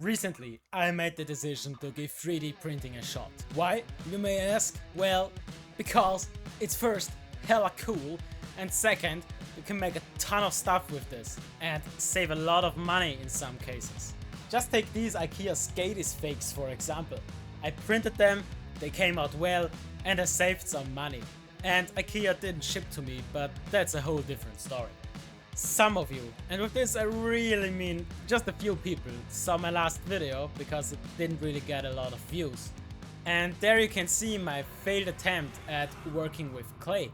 Recently, I made the decision to give 3D printing a shot. Why, you may ask? Well, because it's first hella cool, and second, you can make a ton of stuff with this and save a lot of money in some cases. Just take these IKEA Skaties fakes for example. I printed them, they came out well, and I saved some money. And IKEA didn't ship to me, but that's a whole different story. Some of you, and with this I really mean just a few people, saw my last video because it didn't really get a lot of views. And there you can see my failed attempt at working with clay.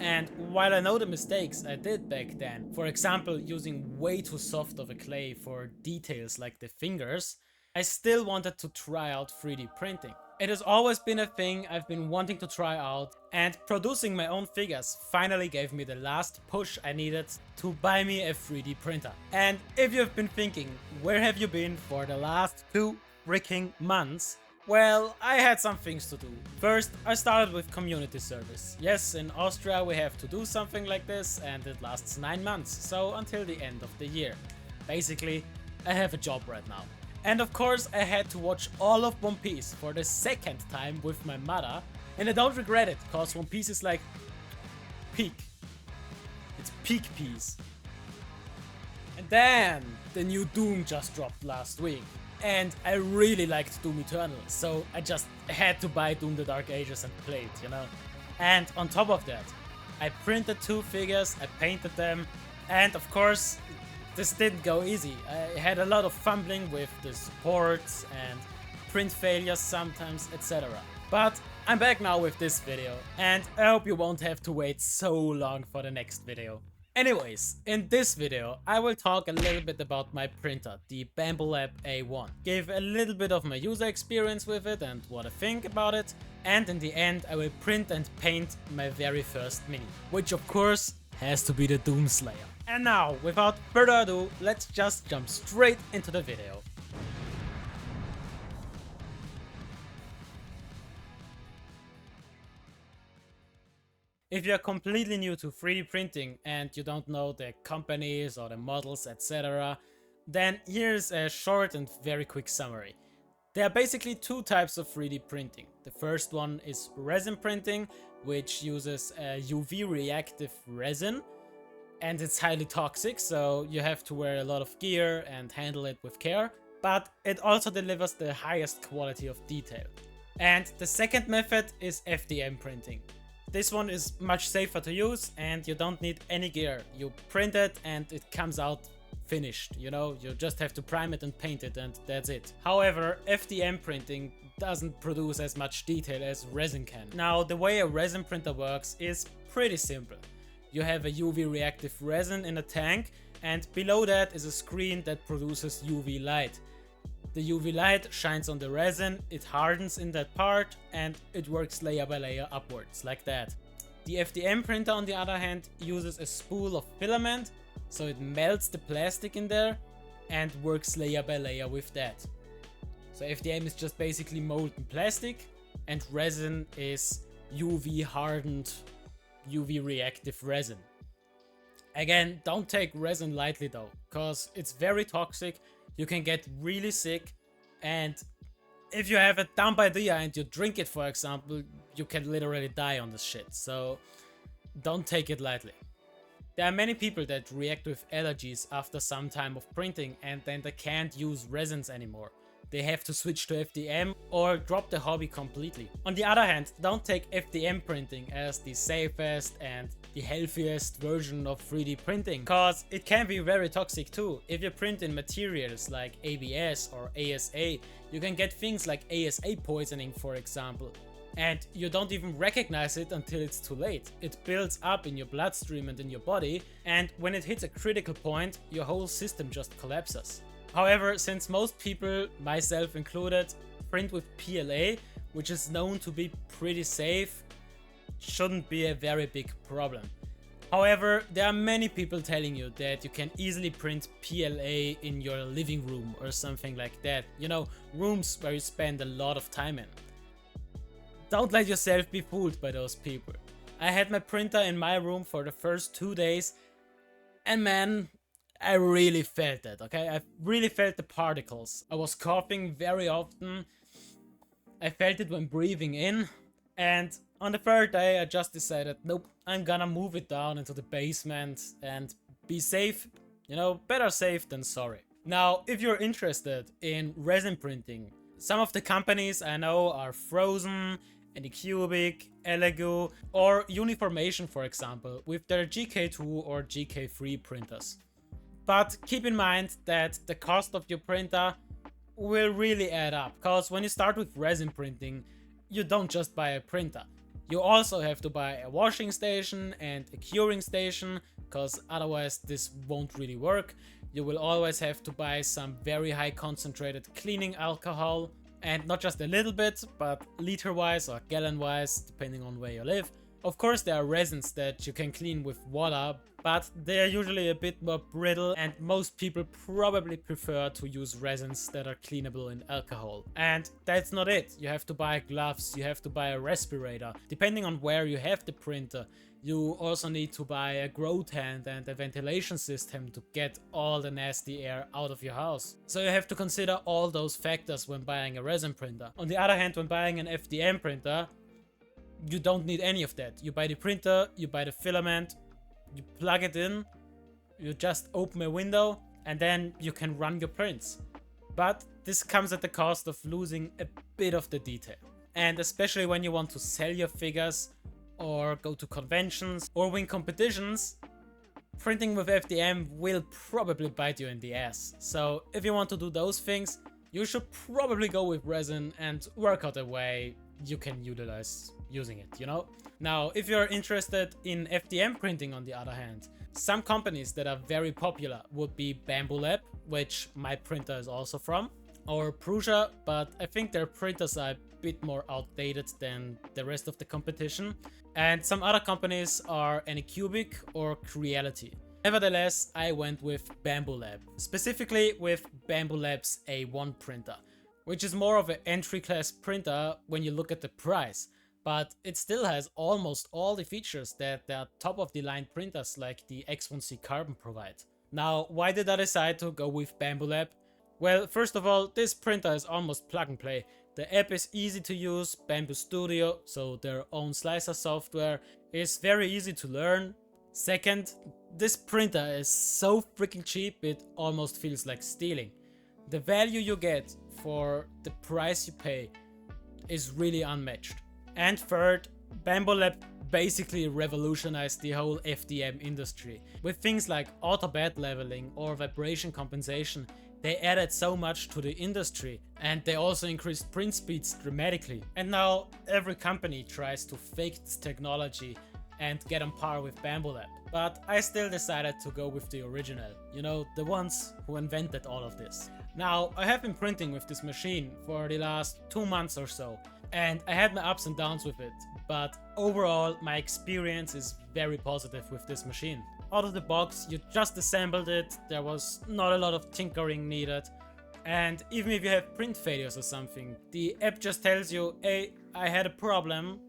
And while I know the mistakes I did back then, for example using way too soft of a clay for details like the fingers, I still wanted to try out 3D printing. It has always been a thing I've been wanting to try out, and producing my own figures finally gave me the last push I needed to buy me a 3D printer. And if you've been thinking, where have you been for the last 2 freaking months? Well, I had some things to do. First, I started with community service. Yes, in Austria we have to do something like this and it lasts 9 months, so until the end of the year. Basically, I have a job right now. And of course I had to watch all of One Piece for the second time with my mother, and I don't regret it, cause One Piece is like peak. It's peak piece. And then the new Doom just dropped last week, and I really liked Doom Eternal, so I just had to buy Doom the Dark Ages and play it, you know. And on top of that, I printed 2 figures, I painted them, and of course this didn't go easy. I had a lot of fumbling with the supports and print failures sometimes, etc. But I'm back now with this video, and I hope you won't have to wait so long for the next video. Anyways, in this video I will talk a little bit about my printer, the Bambu Lab A1. Give a little bit of my user experience with it and what I think about it, and in the end I will print and paint my very first mini, which of course has to be the Doomslayer. And now, without further ado, let's just jump straight into the video. If you're completely new to 3D printing and you don't know the companies or the models, etc., then here's a short and very quick summary. There are basically 2 types of 3D printing. The first one is resin printing, which uses a UV reactive resin, and it's highly toxic, so you have to wear a lot of gear and handle it with care, but it also delivers the highest quality of detail. And the second method is FDM printing. This one is much safer to use and you don't need any gear. You print it and it comes out finished, you know, you just have to prime it and paint it and that's it. However, FDM printing doesn't produce as much detail as resin can. Now, the way a resin printer works is pretty simple. You have a UV reactive resin in a tank, and below that is a screen that produces UV light. The UV light shines on the resin, it hardens in that part, and it works layer by layer upwards, like that. The FDM printer on the other hand uses a spool of filament, so it melts the plastic in there and works layer by layer with that. So FDM is just basically molten plastic, and resin is UV hardened UV reactive resin. Again, don't take resin lightly though, cause it's very toxic, you can get really sick, and if you have a dumb idea and you drink it for example, you can literally die on this shit, so don't take it lightly. There are many people that react with allergies after some time of printing and then they can't use resins anymore. They have to switch to FDM or drop the hobby completely. On the other hand, don't take FDM printing as the safest and the healthiest version of 3D printing, cause it can be very toxic too. If you print in materials like ABS or ASA, you can get things like ASA poisoning for example. And you don't even recognize it until it's too late. It builds up in your bloodstream and in your body, and when it hits a critical point, your whole system just collapses. However, since most people, myself included, print with PLA, which is known to be pretty safe, shouldn't be a very big problem. However, there are many people telling you that you can easily print PLA in your living room or something like that. You know, rooms where you spend a lot of time in. Don't let yourself be fooled by those people. I had my printer in my room for the first 2 days, and man, I really felt that, okay? I really felt the particles. I was coughing very often. I felt it when breathing in. And on the third day, I just decided, nope, I'm gonna move it down into the basement and be safe. You know, better safe than sorry. Now, if you're interested in resin printing, some of the companies I know are Frozen, Anycubic, Elegoo, or Uniformation, for example, with their GK2 or GK3 printers. But keep in mind that the cost of your printer will really add up, because when you start with resin printing, you don't just buy a printer. You also have to buy a washing station and a curing station, because otherwise this won't really work. You will always have to buy some very high concentrated cleaning alcohol, and not just a little bit, but liter wise or gallon wise, depending on where you live. Of course, there are resins that you can clean with water, but they are usually a bit more brittle, and most people probably prefer to use resins that are cleanable in alcohol. And that's not it. You have to buy gloves, you have to buy a respirator. Depending on where you have the printer, you also need to buy a grow tent and a ventilation system to get all the nasty air out of your house. So you have to consider all those factors when buying a resin printer. On the other hand, when buying an FDM printer, you don't need any of that. You buy the printer, you buy the filament, you plug it in, you just open a window, and then you can run your prints. But this comes at the cost of losing a bit of the detail. And especially when you want to sell your figures, or go to conventions, or win competitions, printing with FDM will probably bite you in the ass. So if you want to do those things, you should probably go with resin and work out a way you can utilize using it, you know? Now, if you're interested in FDM printing, on the other hand, some companies that are very popular would be Bambu Lab, which my printer is also from, or Prusa, but I think their printers are a bit more outdated than the rest of the competition. And some other companies are Anycubic or Creality. Nevertheless, I went with Bambu Lab, specifically with Bambu Lab's A1 printer, which is more of an entry-class printer when you look at the price, but it still has almost all the features that the top-of-the-line printers like the X1C Carbon provide. Now, why did I decide to go with Bambu Lab? Well, first of all, this printer is almost plug and play. The app is easy to use. Bambu Studio, so their own slicer software, is very easy to learn. Second, this printer is so freaking cheap it almost feels like stealing. The value you get for the price you pay is really unmatched. And third, Bambu Lab basically revolutionized the whole FDM industry. With things like auto bed leveling or vibration compensation, they added so much to the industry, and they also increased print speeds dramatically. And now every company tries to fake this technology and get on par with Bambu Lab. But I still decided to go with the original, you know, the ones who invented all of this. Now, I have been printing with this machine for the last 2 months or so, and I had my ups and downs with it, but overall my experience is very positive with this machine. Out of the box, you just assembled it, there was not a lot of tinkering needed, and even if you have print failures or something, the app just tells you, hey, I had a problem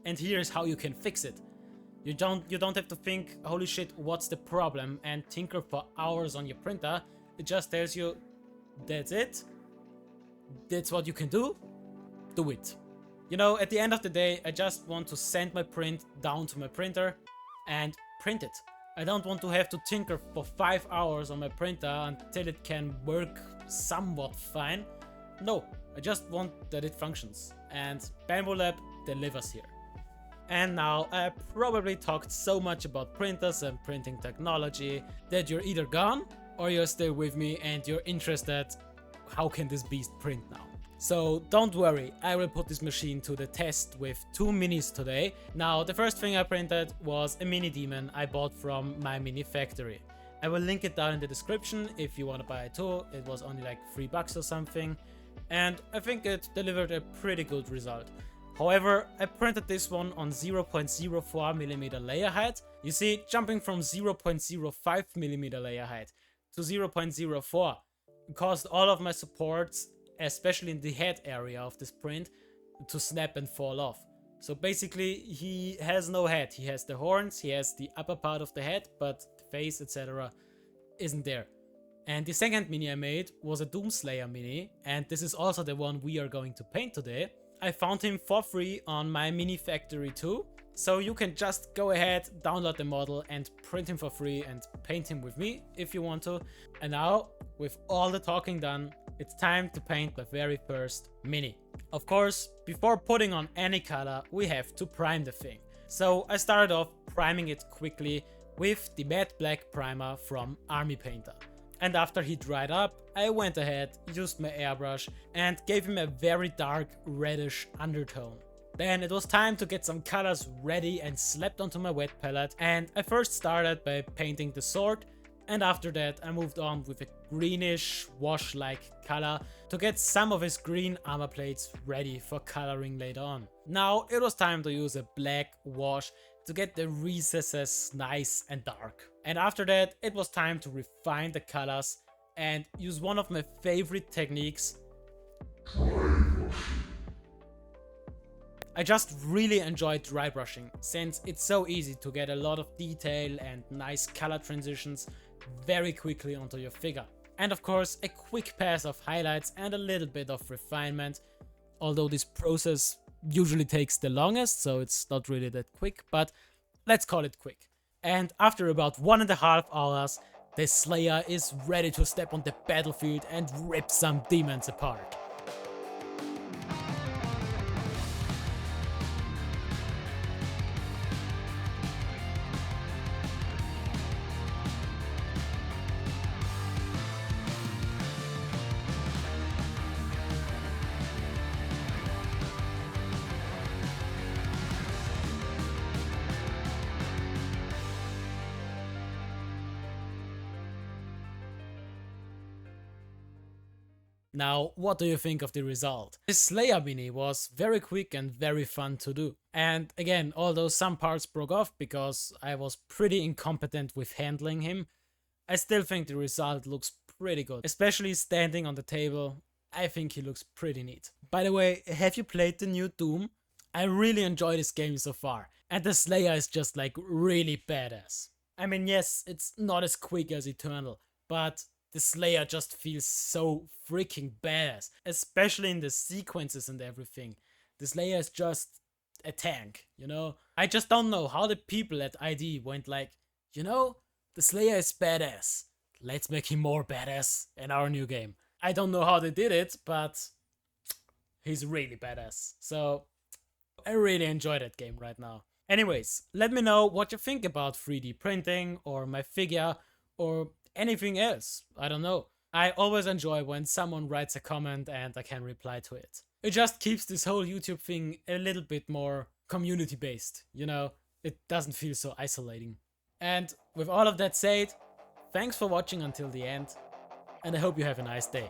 and here's how you can fix it. You don't have to think, holy shit, what's the problem, and tinker for hours on your printer. It just tells you, that's it, that's what you can do it. You know, at the end of the day, I just want to send my print down to my printer and print it. I don't want to have to tinker for 5 hours on my printer until it can work somewhat fine. No, I just want that it functions, and Bambu Lab delivers here. And now I probably talked so much about printers and printing technology that you're either gone or you're still with me and you're interested, how can this beast print now? So don't worry, I will put this machine to the test with 2 minis today. Now, the first thing I printed was a mini demon I bought from my mini factory. I will link it down in the description if you want to buy it too. It was only like $3 or something, and I think it delivered a pretty good result. However, I printed this one on 0.04mm layer height. You see, jumping from 0.05mm layer height to 0.04 caused all of my supports, especially in the head area of this print, to snap and fall off. So basically he has no head. He has the horns, he has the upper part of the head, but the face, etc., isn't there. And the second mini I made was a Doomslayer mini, and this is also the one we are going to paint today. I found him for free on my mini factory too, so you can just go ahead, download the model and print him for free and paint him with me if you want to. And now, with all the talking done, it's time to paint my very first mini. Of course, before putting on any color, we have to prime the thing. So I started off priming it quickly with the matte black primer from Army Painter. And after he dried up, I went ahead, used my airbrush and gave him a very dark reddish undertone. Then it was time to get some colors ready and slapped onto my wet palette, and I first started by painting the sword, and after that I moved on with a greenish wash-like color to get some of his green armor plates ready for coloring later on. Now it was time to use a black wash to get the recesses nice and dark. And after that it was time to refine the colors and use one of my favorite techniques. I just really enjoy dry brushing, since it's so easy to get a lot of detail and nice color transitions very quickly onto your figure. And of course a quick pass of highlights and a little bit of refinement, although this process usually takes the longest, so it's not really that quick, but let's call it quick. And after about 1.5 hours, the Slayer is ready to step on the battlefield and rip some demons apart. Now, what do you think of the result? This Slayer mini was very quick and very fun to do. And again, although some parts broke off because I was pretty incompetent with handling him, I still think the result looks pretty good. Especially standing on the table, I think he looks pretty neat. By the way, have you played the new Doom? I really enjoy this game so far, and the Slayer is just like really badass. I mean, yes, it's not as quick as Eternal, but the Slayer just feels so freaking badass, especially in the sequences and everything. The Slayer is just a tank, you know? I just don't know how the people at ID went like, you know, the Slayer is badass. Let's make him more badass in our new game. I don't know how they did it, but he's really badass. So I really enjoy that game right now. Anyways, let me know what you think about 3D printing or my figure or anything else. I don't know. I always enjoy when someone writes a comment and I can reply to it. It just keeps this whole YouTube thing a little bit more community based, you know? It doesn't feel so isolating. And with all of that said, thanks for watching until the end, and I hope you have a nice day.